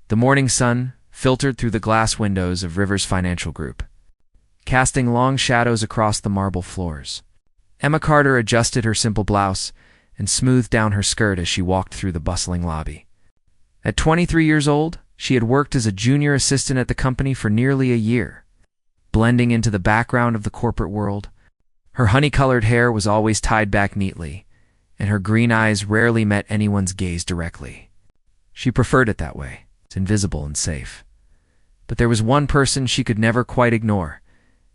The morning sun filtered through the glass windows of Rivers Financial Group, casting long shadows across the marble floors. Emma Carter adjusted her simple blouse and smoothed down her skirt as she walked through the bustling lobby. At 23 years old, she had worked as a junior assistant at the company for nearly a year, blending into the background of the corporate world. Her honey-colored hair was always tied back neatly, and her green eyes rarely met anyone's gaze directly. She preferred it that way. It's invisible and safe. But there was one person she could never quite ignore.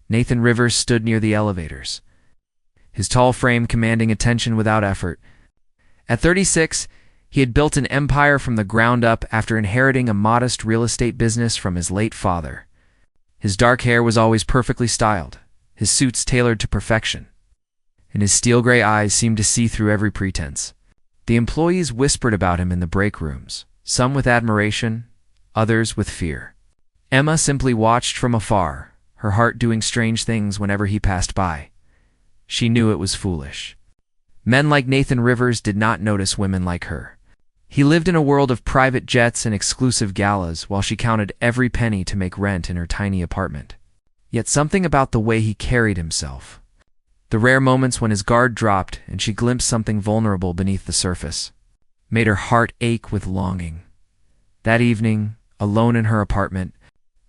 Nathan Rivers stood near the elevators, his tall frame commanding attention without effort. At 36, he had built an empire from the ground up after inheriting a modest real estate business from his late father. His dark hair was always perfectly styled, his suits tailored to perfection, and his steel-gray eyes seemed to see through every pretense. The employees whispered about him in the break rooms, some with admiration, others with fear. Emma simply watched from afar, her heart doing strange things whenever he passed by. She knew it was foolish. Men like Nathan Rivers did not notice women like her. He lived in a world of private jets and exclusive galas while she counted every penny to make rent in her tiny apartment. Yet something about the way he carried himself, the rare moments when his guard dropped and she glimpsed something vulnerable beneath the surface, made her heart ache with longing. That evening, alone in her apartment,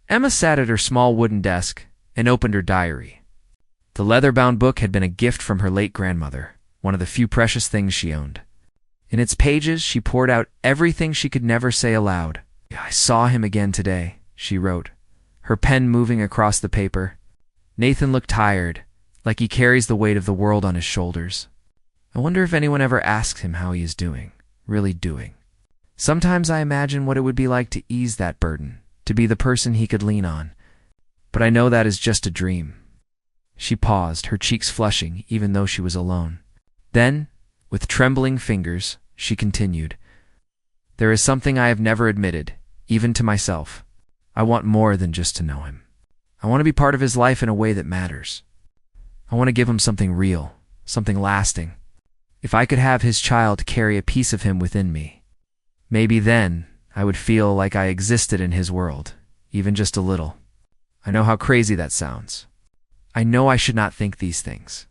Emma sat at her small wooden desk and opened her diary. The leather-bound book had been a gift from her late grandmother, one of the few precious things she owned. In its pages, she poured out everything she could never say aloud. "I saw him again today," she wrote, her pen moving across the paper. Nathan looked tired, like he carries the weight of the world on his shoulders. I wonder if anyone ever asks him how he is doing, really doing. Sometimes I imagine what it would be like to ease that burden, to be the person he could lean on. But I know that is just a dream. She paused, her cheeks flushing, even though she was alone. Then, with trembling fingers, she continued, "There is something I have never admitted, even to myself. I want more than just to know him. I want to be part of his life in a way that matters. I want to give him something real, something lasting. If I could have his child carry a piece of him within me, maybe then I would feel like I existed in his world, even just a little. I know how crazy that sounds. I know I should not think these things.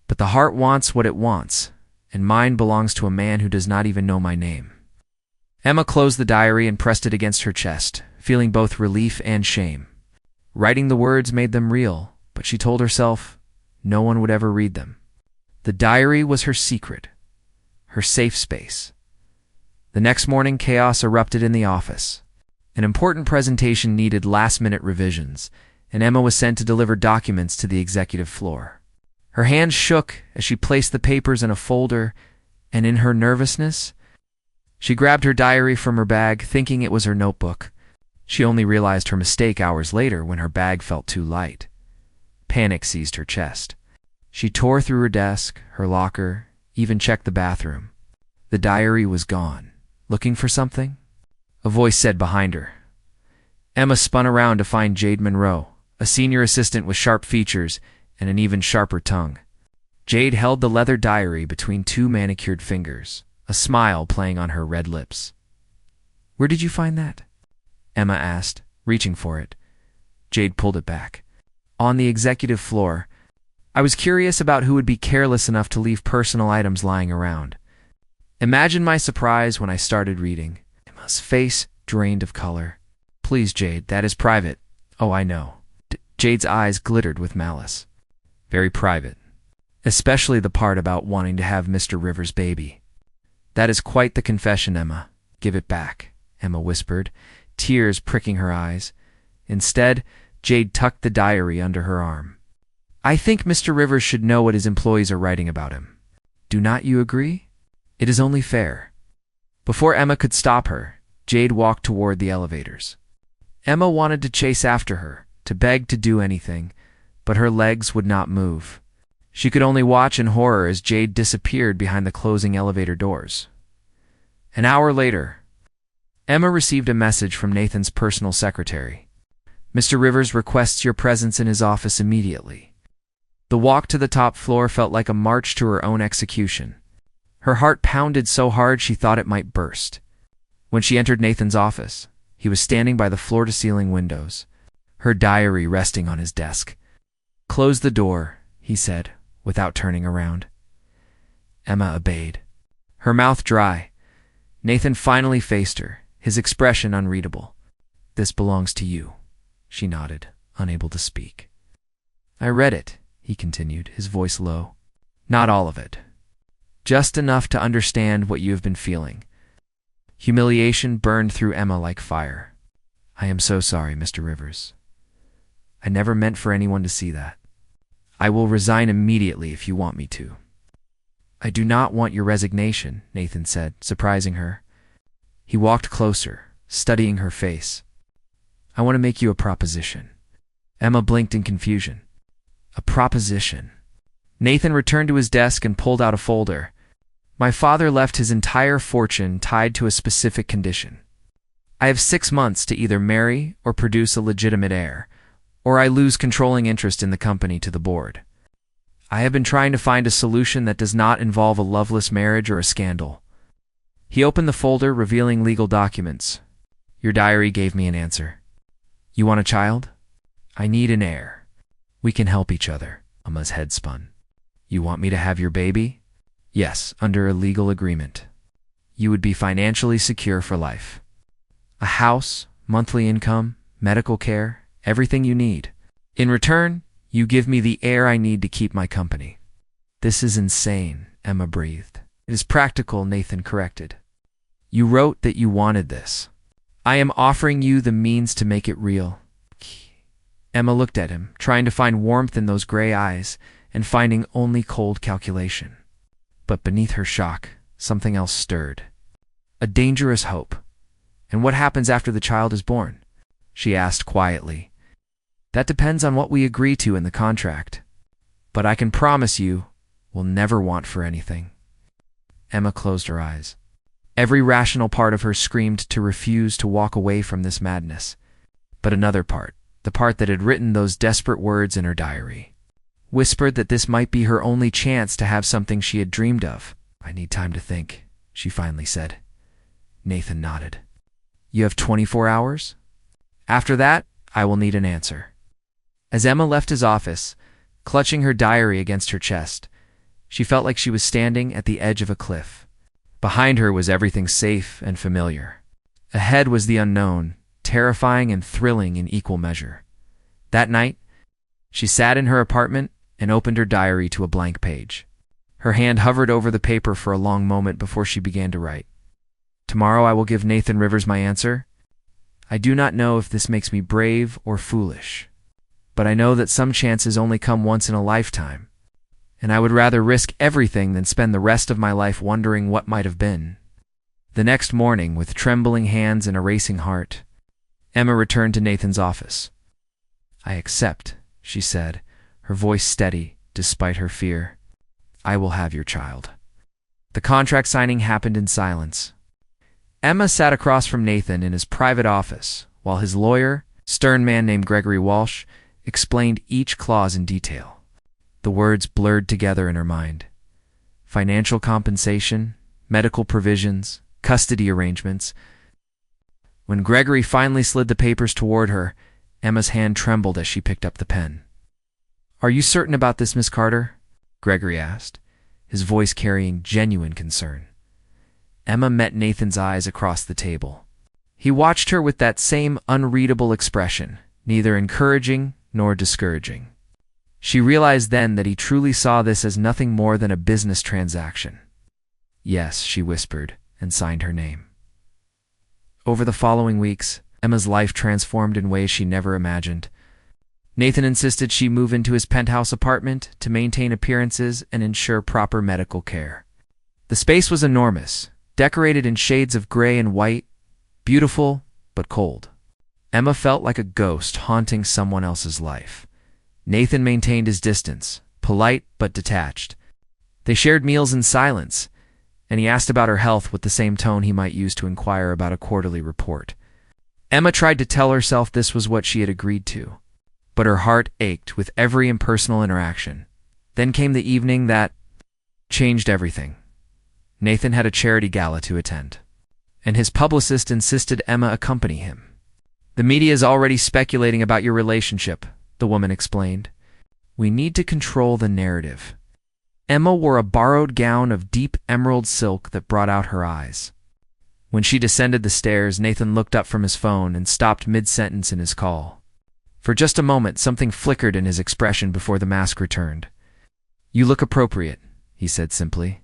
But the heart wants what it wants, and mine belongs to a man who does not even know my name." Emma closed the diary and pressed it against her chest, feeling both relief and shame. Writing the words made them real, but she told herself no one would ever read them. The diary was her secret, her safe space. The next morning, chaos erupted in the office. An important presentation needed last-minute revisions, and Emma was sent to deliver documents to the executive floor. Her hands shook as she placed the papers in a folder, and in her nervousness, she grabbed her diary from her bag, thinking it was her notebook. She only realized her mistake hours later when her bag felt too light. Panic seized her chest. She tore through her desk, her locker, even checked the bathroom. The diary was gone. "Looking for something?" a voice said behind her. Emma spun around to find Jade Monroe, a senior assistant with sharp features and an even sharper tongue. Jade held the leather diary between two manicured fingers, a smile playing on her red lips. "Where did you find that?" Emma asked, reaching for it. Jade pulled it back. "On the executive floor. I was curious about who would be careless enough to leave personal items lying around." Imagine my surprise when I started reading. Emma's face drained of color. "Please, Jade, that is private." "Oh, I know." Jade's eyes glittered with malice. "Very private. Especially the part about wanting to have Mr. Rivers' baby." "That is quite the confession, Emma. Give it back," Emma whispered, tears pricking her eyes. Instead, Jade tucked the diary under her arm. "I think Mr. Rivers should know what his employees are writing about him. Do not you agree? It is only fair." Before Emma could stop her, Jade walked toward the elevators. Emma wanted to chase after her, to beg to do anything, but her legs would not move. She could only watch in horror as Jade disappeared behind the closing elevator doors. An hour later, Emma received a message from Nathan's personal secretary. "Mr. Rivers requests your presence in his office immediately." The walk to the top floor felt like a march to her own execution. Her heart pounded so hard she thought it might burst. When she entered Nathan's office, He was standing by the floor-to-ceiling windows, her diary resting on his desk. "Close the door," he said, without turning around. Emma obeyed, her mouth dry. Nathan finally faced her, his expression unreadable. "This belongs to you," she nodded, unable to speak. "I read it," he continued, his voice low. "Not all of it. Just enough to understand what you have been feeling." Humiliation burned through Emma like fire. "I am so sorry, Mr. Rivers. I never meant for anyone to see that. I will resign immediately if you want me to." "I do not want your resignation," Nathan said, surprising her. He walked closer, studying her face. "I want to make you a proposition." Emma blinked in confusion. "A proposition?" Nathan returned to his desk and pulled out a folder. "My father left his entire fortune tied to a specific condition. I have 6 months to either marry or produce a legitimate heir, or I lose controlling interest in the company to the board. I have been trying to find a solution that does not involve a loveless marriage or a scandal." He opened the folder, revealing legal documents. "Your diary gave me an answer. You want a child? I need an heir. We can help each other." Emma's head spun. "You want me to have your baby?" "Yes, under a legal agreement. You would be financially secure for life. A house, monthly income, medical care, everything you need. In return, you give me the heir I need to keep my company." "This is insane," Emma breathed. "It is practical," Nathan corrected. "You wrote that you wanted this. I am offering you the means to make it real." Emma looked at him, trying to find warmth in those gray eyes, and finding only cold calculation. But beneath her shock, something else stirred. A dangerous hope. "And what happens after the child is born?" she asked quietly. "That depends on what we agree to in the contract. But I can promise you, we'll never want for anything." Emma closed her eyes. Every rational part of her screamed to refuse to walk away from this madness. But another part, the part that had written those desperate words in her diary, whispered that this might be her only chance to have something she had dreamed of. "I need time to think," she finally said. Nathan nodded. "You have 24 hours? After that, I will need an answer." As Emma left his office, clutching her diary against her chest, she felt like she was standing at the edge of a cliff. Behind her was everything safe and familiar. Ahead was the unknown, terrifying and thrilling in equal measure. That night, she sat in her apartment and opened her diary to a blank page. Her hand hovered over the paper for a long moment before she began to write. "Tomorrow I will give Nathan Rivers my answer. I do not know if this makes me brave or foolish, but I know that some chances only come once in a lifetime, and I would rather risk everything than spend the rest of my life wondering what might have been." The next morning, with trembling hands and a racing heart, Emma returned to Nathan's office. "I accept," she said, her voice steady despite her fear. "I will have your child." The contract signing happened in silence. Emma sat across from Nathan in his private office, while his lawyer, a stern man named Gregory Walsh, explained each clause in detail. The words blurred together in her mind. Financial compensation, medical provisions, custody arrangements. When Gregory finally slid the papers toward her, Emma's hand trembled as she picked up the pen. "Are you certain about this, Miss Carter?" Gregory asked, his voice carrying genuine concern. Emma met Nathan's eyes across the table. He watched her with that same unreadable expression, neither encouraging nor discouraging. She realized then that he truly saw this as nothing more than a business transaction. "Yes," she whispered, and signed her name. Over the following weeks, Emma's life transformed in ways she never imagined. Nathan insisted she move into his penthouse apartment to maintain appearances and ensure proper medical care. The space was enormous, decorated in shades of gray and white, beautiful but cold. Emma felt like a ghost haunting someone else's life. Nathan maintained his distance, polite but detached. They shared meals in silence, and he asked about her health with the same tone he might use to inquire about a quarterly report. Emma tried to tell herself this was what she had agreed to, but her heart ached with every impersonal interaction. Then came the evening that changed everything. Nathan had a charity gala to attend, and his publicist insisted Emma accompany him. The media is already speculating about your relationship, the woman explained. We need to control the narrative. Emma wore a borrowed gown of deep emerald silk that brought out her eyes. When she descended the stairs, Nathan looked up from his phone and stopped mid-sentence in his call. For just a moment, something flickered in his expression before the mask returned. You look appropriate, he said simply.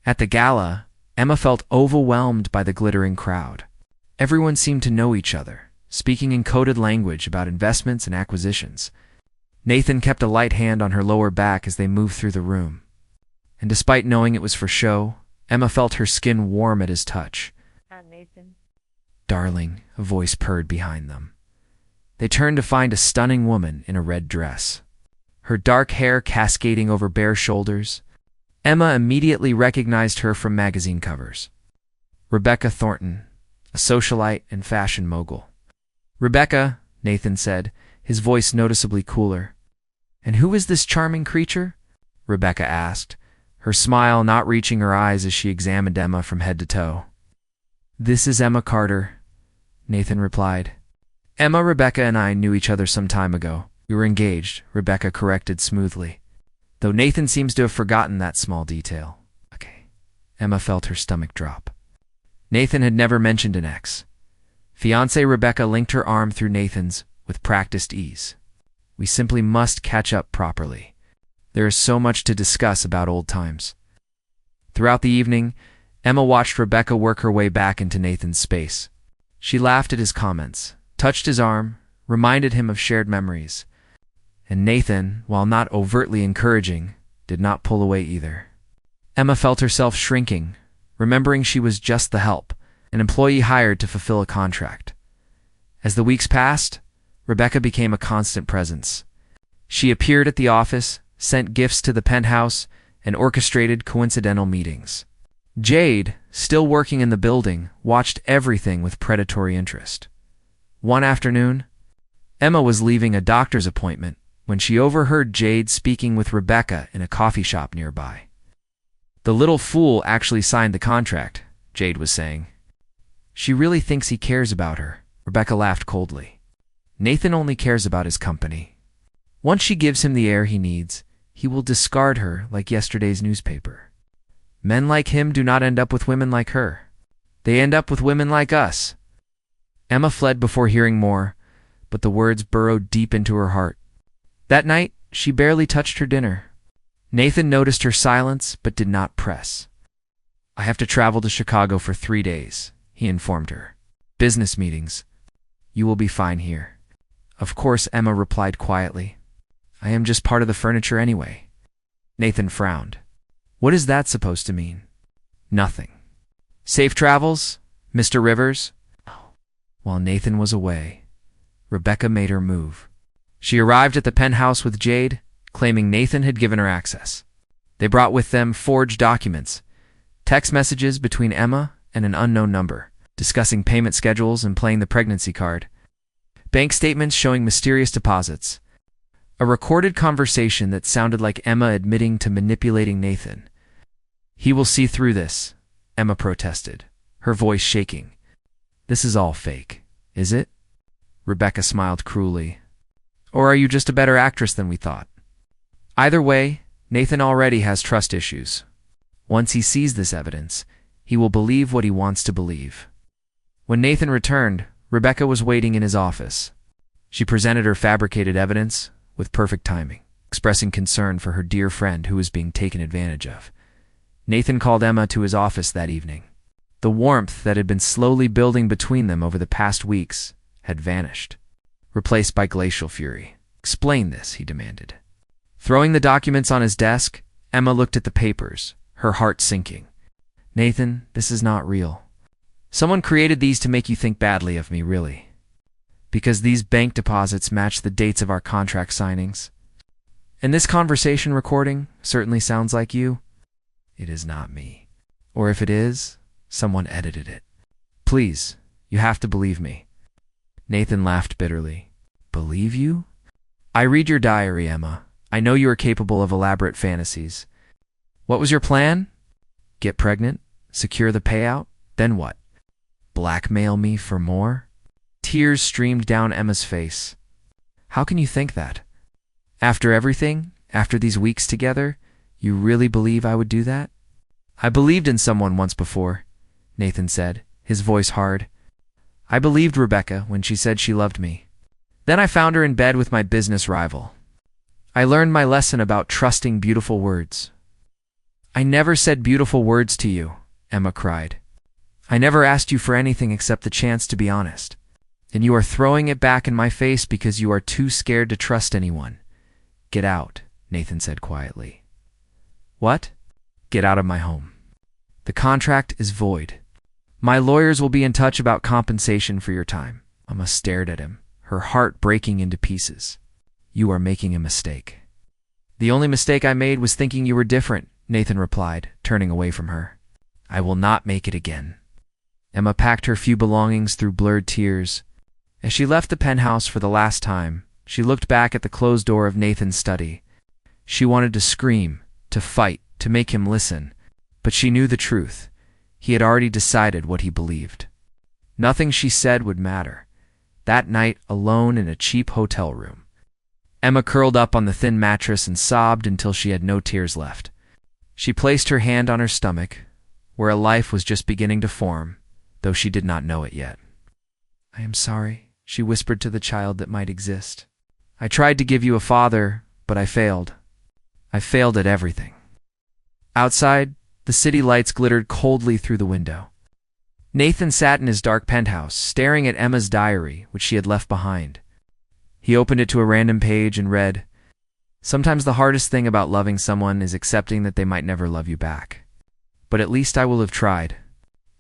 At the gala, Emma felt overwhelmed by the glittering crowd. Everyone seemed to know each other, speaking in coded language about investments and acquisitions. Nathan kept a light hand on her lower back as they moved through the room. And despite knowing it was for show, Emma felt her skin warm at his touch. Nathan. Darling, a voice purred behind them. They turned to find a stunning woman in a red dress. Her dark hair cascading over bare shoulders. Emma immediately recognized her from magazine covers. Rebecca Thornton, a socialite and fashion mogul. Rebecca, Nathan said, his voice noticeably cooler. And who is this charming creature? Rebecca asked, her smile not reaching her eyes as she examined Emma from head to toe. This is Emma Carter, Nathan replied. Emma, Rebecca, and I knew each other some time ago. We were engaged, Rebecca corrected smoothly. Though Nathan seems to have forgotten that small detail. Okay. Emma felt her stomach drop. Nathan had never mentioned an ex. Fiancée Rebecca linked her arm through Nathan's with practiced ease. We simply must catch up properly. There is so much to discuss about old times. Throughout the evening, Emma watched Rebecca work her way back into Nathan's space. She laughed at his comments, touched his arm, reminded him of shared memories. And Nathan, while not overtly encouraging, did not pull away either. Emma felt herself shrinking, remembering she was just the help, an employee hired to fulfill a contract. As the weeks passed, Rebecca became a constant presence. She appeared at the office, sent gifts to the penthouse, and orchestrated coincidental meetings. Jade, still working in the building, watched everything with predatory interest. One afternoon, Emma was leaving a doctor's appointment when she overheard Jade speaking with Rebecca in a coffee shop nearby. The little fool actually signed the contract, Jade was saying. She really thinks he cares about her, Rebecca laughed coldly. Nathan only cares about his company. Once she gives him the air he needs, he will discard her like yesterday's newspaper. Men like him do not end up with women like her. They end up with women like us. Emma fled before hearing more, but the words burrowed deep into her heart. That night, she barely touched her dinner. Nathan noticed her silence, but did not press. I have to travel to Chicago for 3 days, he informed her. Business meetings. You will be fine here. Of course, Emma replied quietly. I am just part of the furniture anyway. Nathan frowned. What is that supposed to mean? Nothing. Safe travels, Mr. Rivers? While Nathan was away, Rebecca made her move. She arrived at the penthouse with Jade, claiming Nathan had given her access. They brought with them forged documents, text messages between Emma and an unknown number, discussing payment schedules and playing the pregnancy card, bank statements showing mysterious deposits, a recorded conversation that sounded like Emma admitting to manipulating Nathan. He will see through this, Emma protested, her voice shaking. This is all fake, is it? Rebecca smiled cruelly. Or are you just a better actress than we thought? Either way, Nathan already has trust issues. Once he sees this evidence, he will believe what he wants to believe. When Nathan returned, Rebecca was waiting in his office. She presented her fabricated evidence with perfect timing, expressing concern for her dear friend who was being taken advantage of. Nathan called Emma to his office that evening. The warmth that had been slowly building between them over the past weeks had vanished, replaced by glacial fury. Explain this, he demanded. Throwing the documents on his desk, Emma looked at the papers, her heart sinking. Nathan, this is not real. Someone created these to make you think badly of me, really. Because these bank deposits match the dates of our contract signings. And this conversation recording certainly sounds like you. It is not me. Or if it is, someone edited it. Please, you have to believe me. Nathan laughed bitterly. Believe you? I read your diary, Emma. I know you are capable of elaborate fantasies. What was your plan? Get pregnant? Secure the payout? Then what? Blackmail me for more? Tears streamed down Emma's face. How can you think that? After everything, after these weeks together, you really believe I would do that? I believed in someone once before, Nathan said, his voice hard. I believed Rebecca when she said she loved me. Then I found her in bed with my business rival. I learned my lesson about trusting beautiful words. I never said beautiful words to you, Emma cried. I never asked you for anything except the chance to be honest. And you are throwing it back in my face because you are too scared to trust anyone. Get out, Nathan said quietly. What? Get out of my home. The contract is void. My lawyers will be in touch about compensation for your time. Emma stared at him, her heart breaking into pieces. You are making a mistake. The only mistake I made was thinking you were different, Nathan replied, turning away from her. I will not make it again. Emma packed her few belongings through blurred tears. As she left the penthouse for the last time, she looked back at the closed door of Nathan's study. She wanted to scream, to fight, to make him listen, but she knew the truth. He had already decided what he believed. Nothing she said would matter. That night, alone in a cheap hotel room, Emma curled up on the thin mattress and sobbed until she had no tears left. She placed her hand on her stomach, where a life was just beginning to form, though she did not know it yet. I am sorry, she whispered to the child that might exist. I tried to give you a father, but I failed. I failed at everything. Outside, the city lights glittered coldly through the window. Nathan sat in his dark penthouse, staring at Emma's diary, which she had left behind. He opened it to a random page and read, Sometimes the hardest thing about loving someone is accepting that they might never love you back. But at least I will have tried.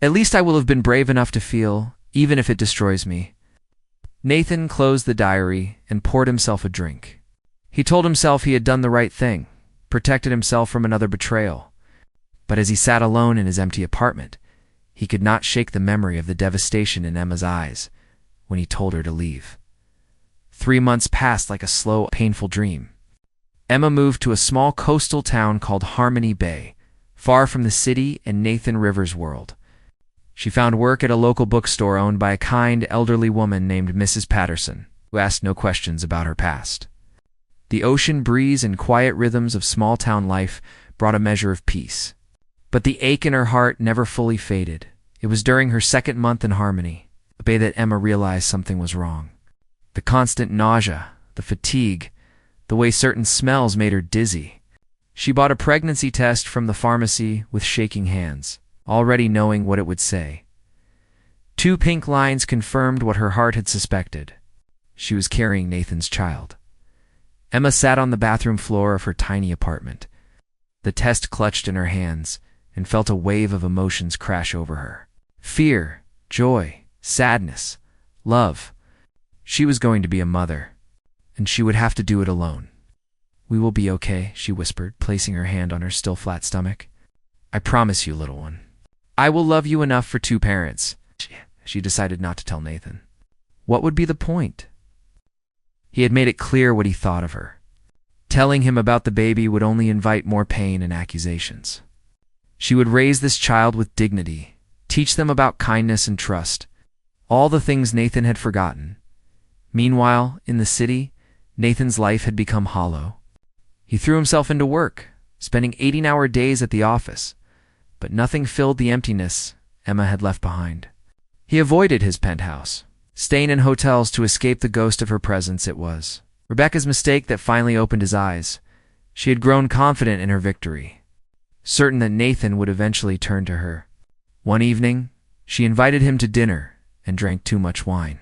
At least I will have been brave enough to feel, even if it destroys me. Nathan closed the diary and poured himself a drink. He told himself he had done the right thing, protected himself from another betrayal. But as he sat alone in his empty apartment, he could not shake the memory of the devastation in Emma's eyes when he told her to leave. 3 months passed like a slow, painful dream. Emma moved to a small coastal town called Harmony Bay, far from the city and Nathan Rivers' world. She found work at a local bookstore owned by a kind, elderly woman named Mrs. Patterson, who asked no questions about her past. The ocean breeze and quiet rhythms of small-town life brought a measure of peace. But the ache in her heart never fully faded. It was during her second month in Harmony Bay that Emma realized something was wrong. The constant nausea, the fatigue, the way certain smells made her dizzy. She bought a pregnancy test from the pharmacy with shaking hands, already knowing what it would say. 2 pink lines confirmed what her heart had suspected. She was carrying Nathan's child. Emma sat on the bathroom floor of her tiny apartment. The test clutched in her hands and felt a wave of emotions crash over her. Fear, joy, sadness, love. She was going to be a mother, and she would have to do it alone. We will be okay, she whispered, placing her hand on her still flat stomach. I promise you, little one. I will love you enough for 2 parents. She decided not to tell Nathan. What would be the point? He had made it clear what he thought of her. Telling him about the baby would only invite more pain and accusations. She would raise this child with dignity, teach them about kindness and trust, all the things Nathan had forgotten. Meanwhile, in the city, Nathan's life had become hollow. He threw himself into work, spending 18-hour days at the office, but nothing filled the emptiness Emma had left behind. He avoided his penthouse, staying in hotels to escape the ghost of her presence. It was Rebecca's mistake that finally opened his eyes. She had grown confident in her victory, certain that Nathan would eventually turn to her. One evening, she invited him to dinner and drank too much wine.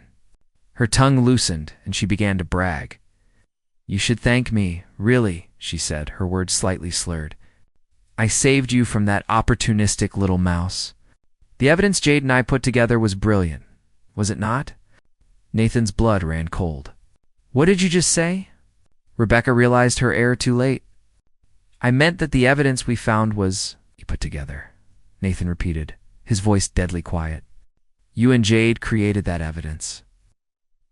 Her tongue loosened, and she began to brag. You should thank me, really, she said, her words slightly slurred. I saved you from that opportunistic little mouse. The evidence Jade and I put together was brilliant, was it not? Nathan's blood ran cold. What did you just say? Rebecca realized her error too late. I meant that the evidence we found was put together, Nathan repeated, his voice deadly quiet. You and Jade created that evidence.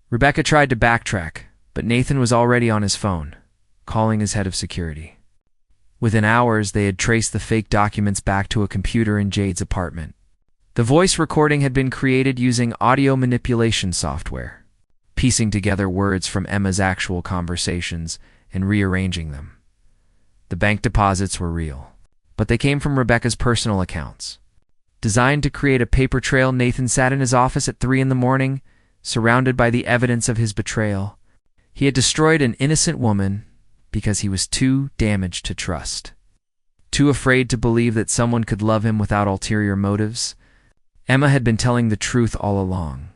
Rebecca tried to backtrack, but Nathan was already on his phone, calling his head of security. Within hours, they had traced the fake documents back to a computer in Jade's apartment. The voice recording had been created using audio manipulation software, piecing together words from Emma's actual conversations and rearranging them. The bank deposits were real, but they came from Rebecca's personal accounts. Designed to create a paper trail, Nathan sat in his office at 3 in the morning, surrounded by the evidence of his betrayal. He had destroyed an innocent woman because he was too damaged to trust, too afraid to believe that someone could love him without ulterior motives. Emma had been telling the truth all along.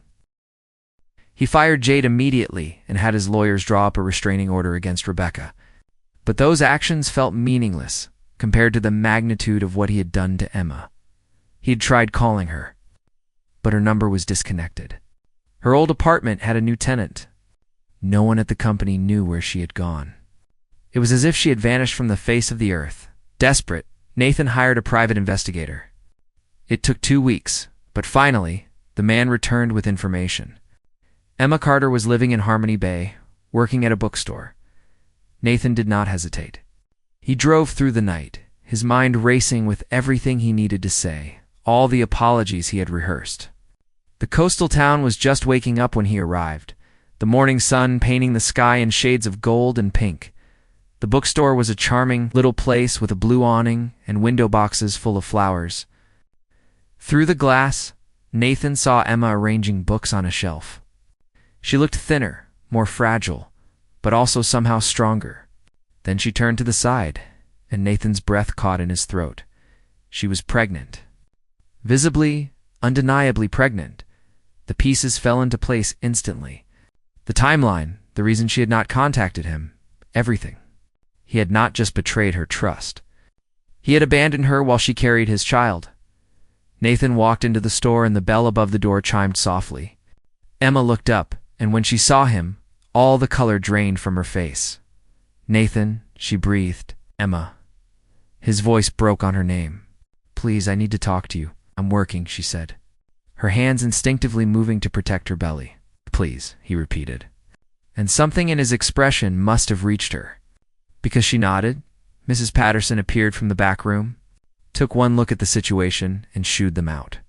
He fired Jade immediately and had his lawyers draw up a restraining order against Rebecca. But those actions felt meaningless compared to the magnitude of what he had done to Emma. He had tried calling her, but her number was disconnected. Her old apartment had a new tenant. No one at the company knew where she had gone. It was as if she had vanished from the face of the earth. Desperate, Nathan hired a private investigator. It took 2 weeks, but finally, the man returned with information. Emma Carter was living in Harmony Bay, working at a bookstore. Nathan did not hesitate. He drove through the night, his mind racing with everything he needed to say, all the apologies he had rehearsed. The coastal town was just waking up when he arrived, the morning sun painting the sky in shades of gold and pink. The bookstore was a charming little place with a blue awning and window boxes full of flowers. Through the glass, Nathan saw Emma arranging books on a shelf. She looked thinner, more fragile, but also somehow stronger. Then she turned to the side, and Nathan's breath caught in his throat. She was pregnant. Visibly, undeniably pregnant. The pieces fell into place instantly. The timeline, the reason she had not contacted him, everything. He had not just betrayed her trust. He had abandoned her while she carried his child. Nathan walked into the store and the bell above the door chimed softly. Emma looked up, and when she saw him, all the color drained from her face. "Nathan," she breathed. "Emma." His voice broke on her name. "Please, I need to talk to you. I'm working," she said, her hands instinctively moving to protect her belly. "Please," he repeated. And something in his expression must have reached her. Because she nodded, Mrs. Patterson appeared from the back room, took one look at the situation, and shooed them out.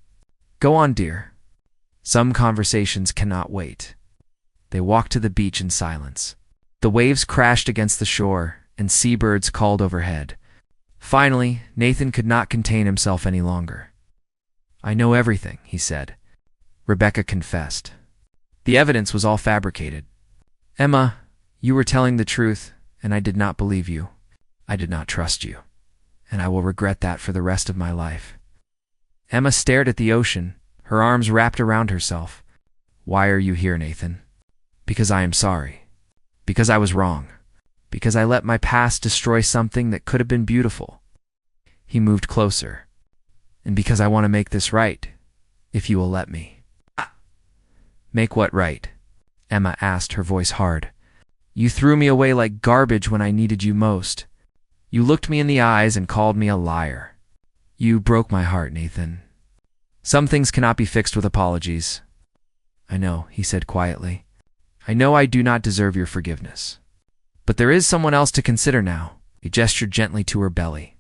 "Go on, dear. Some conversations cannot wait." They walked to the beach in silence. The waves crashed against the shore, and seabirds called overhead. Finally, Nathan could not contain himself any longer. "I know everything," he said. Rebecca confessed. The evidence was all fabricated. "Emma, you were telling the truth, and I did not believe you. I did not trust you, and I will regret that for the rest of my life." Emma stared at the ocean, her arms wrapped around herself. "Why are you here, Nathan?" "Because I am sorry. Because I was wrong. Because I let my past destroy something that could have been beautiful." He moved closer. "And because I want to make this right, if you will let me." "Make what right?" Emma asked, her voice hard. "You threw me away like garbage when I needed you most. You looked me in the eyes and called me a liar. You broke my heart, Nathan. Some things cannot be fixed with apologies." "I know," he said quietly. "I know I do not deserve your forgiveness. But there is someone else to consider now." He gestured gently to her belly.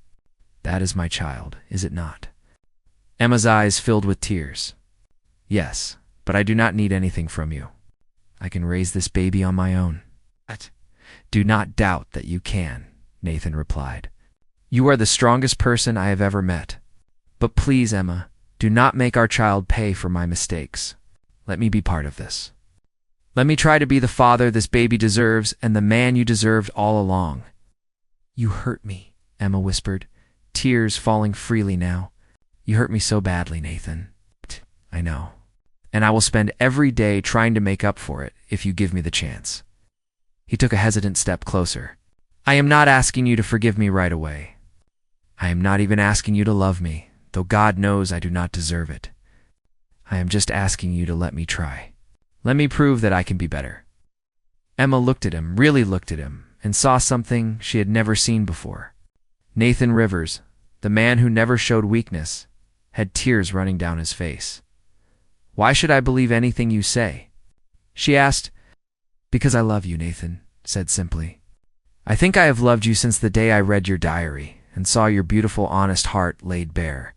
"That is my child, is it not?" Emma's eyes filled with tears. "Yes, but I do not need anything from you. I can raise this baby on my own." "Do not doubt that you can," Nathan replied. "You are the strongest person I have ever met. But please, Emma, do not make our child pay for my mistakes. Let me be part of this. Let me try to be the father this baby deserves and the man you deserved all along." "You hurt me," Emma whispered, tears falling freely now. "You hurt me so badly, Nathan." "I know. And I will spend every day trying to make up for it if you give me the chance." He took a hesitant step closer. "I am not asking you to forgive me right away. I am not even asking you to love me, though God knows I do not deserve it. I am just asking you to let me try. Let me prove that I can be better." Emma looked at him, really looked at him, and saw something she had never seen before. Nathan Rivers, the man who never showed weakness, had tears running down his face. "Why should I believe anything you say?" she asked. "Because I love you," Nathan said simply. "I think I have loved you since the day I read your diary and saw your beautiful, honest heart laid bare.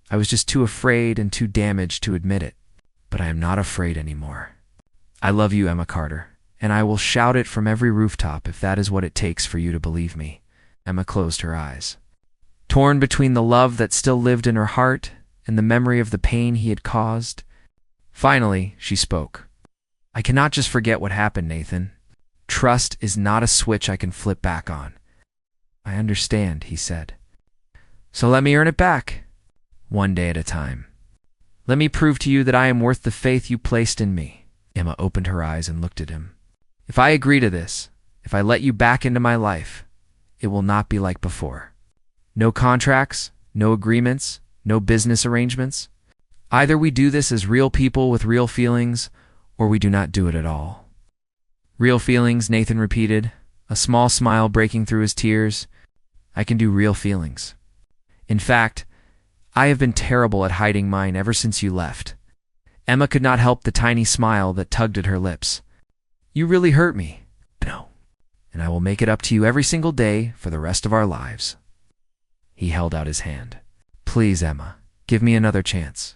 I was just too afraid and too damaged to admit it. But I am not afraid anymore. I love you, Emma Carter, and I will shout it from every rooftop if that is what it takes for you to believe me." Emma closed her eyes. Torn between the love that still lived in her heart and the memory of the pain he had caused, finally she spoke. "I cannot just forget what happened, Nathan. Trust is not a switch I can flip back on." "I understand," he said. "So let me earn it back, one day at a time. Let me prove to you that I am worth the faith you placed in me." Emma opened her eyes and looked at him. "If I agree to this, if I let you back into my life, it will not be like before. No contracts, no agreements, no business arrangements. Either we do this as real people with real feelings, or we do not do it at all." "Real feelings," Nathan repeated, a small smile breaking through his tears. "I can do real feelings. In fact, I have been terrible at hiding mine ever since you left." Emma could not help the tiny smile that tugged at her lips. "You really hurt me." "No, and I will make it up to you every single day for the rest of our lives." He held out his hand. "Please, Emma, give me another chance."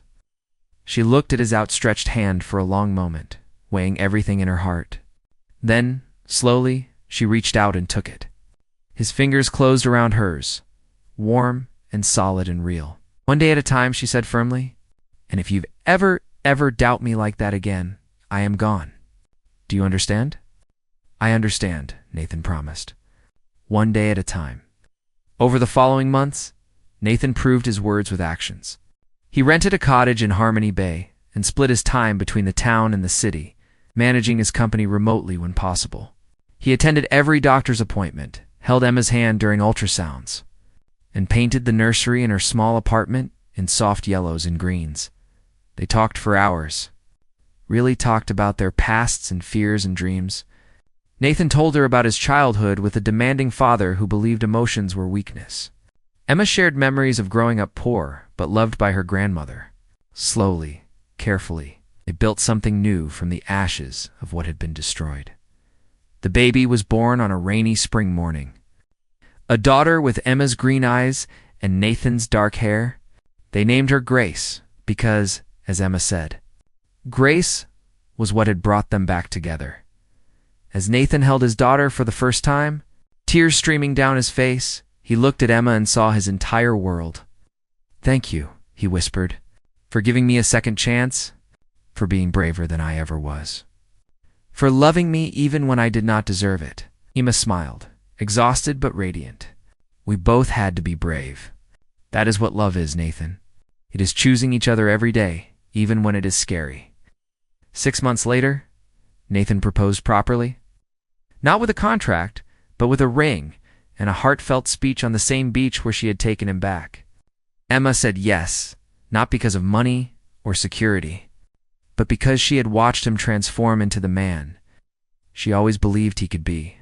She looked at his outstretched hand for a long moment, weighing everything in her heart. Then, slowly, she reached out and took it. His fingers closed around hers, warm and solid and real. "One day at a time," she said firmly. "And if you've ever doubt me like that again, I am gone. Do you understand?" "I understand," Nathan promised. "One day at a time." Over the following months, Nathan proved his words with actions. He rented a cottage in Harmony Bay and split his time between the town and the city, managing his company remotely when possible. He attended every doctor's appointment, held Emma's hand during ultrasounds, and painted the nursery in her small apartment in soft yellows and greens. They talked for hours, really talked about their pasts and fears and dreams. Nathan told her about his childhood with a demanding father who believed emotions were weakness. Emma shared memories of growing up poor, but loved by her grandmother. Slowly, carefully, they built something new from the ashes of what had been destroyed. The baby was born on a rainy spring morning. A daughter with Emma's green eyes and Nathan's dark hair. They named her Grace because, as Emma said, Grace was what had brought them back together. As Nathan held his daughter for the first time, tears streaming down his face, he looked at Emma and saw his entire world. "Thank you," he whispered, "for giving me a second chance, for being braver than I ever was, for loving me even when I did not deserve it." Emma smiled, exhausted but radiant. "We both had to be brave. That is what love is, Nathan. It is choosing each other every day, even when it is scary." 6 months later, Nathan proposed properly. Not with a contract, but with a ring and a heartfelt speech on the same beach where she had taken him back. Emma said yes, not because of money or security, but because she had watched him transform into the man she always believed he could be.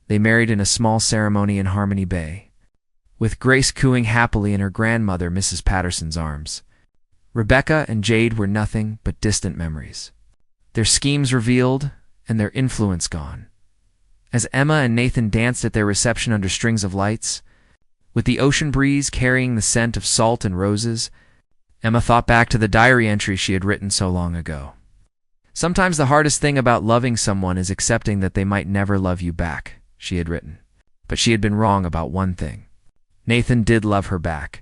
They married in a small ceremony in Harmony Bay, with Grace cooing happily in her grandmother, Mrs. Patterson's arms. Rebecca and Jade were nothing but distant memories, their schemes revealed and their influence gone. As Emma and Nathan danced at their reception under strings of lights, with the ocean breeze carrying the scent of salt and roses, Emma thought back to the diary entry she had written so long ago. "Sometimes the hardest thing about loving someone is accepting that they might never love you back," she had written. But she had been wrong about one thing. Nathan did love her back.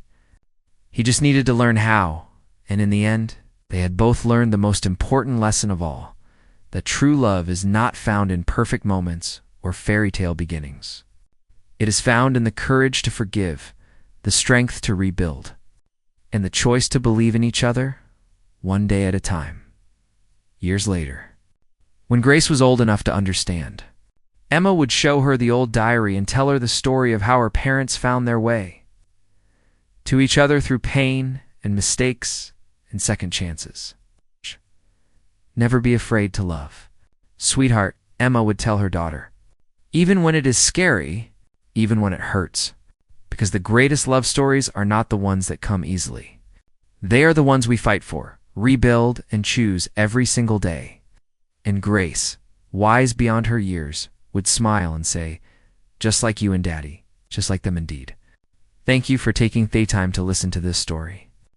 He just needed to learn how, and in the end, they had both learned the most important lesson of all, that true love is not found in perfect moments or fairy tale beginnings. It is found in the courage to forgive, the strength to rebuild, and the choice to believe in each other, one day at a time. Years later, when Grace was old enough to understand, Emma would show her the old diary and tell her the story of how her parents found their way to each other through pain and mistakes and second chances. "Never be afraid to love. Sweetheart," Emma would tell her daughter, "even when it is scary, even when it hurts, because the greatest love stories are not the ones that come easily. They are the ones we fight for, rebuild, and choose every single day." And Grace, wise beyond her years, would smile and say, "Just like you and Daddy, just like them indeed." Thank you for taking the time to listen to this story.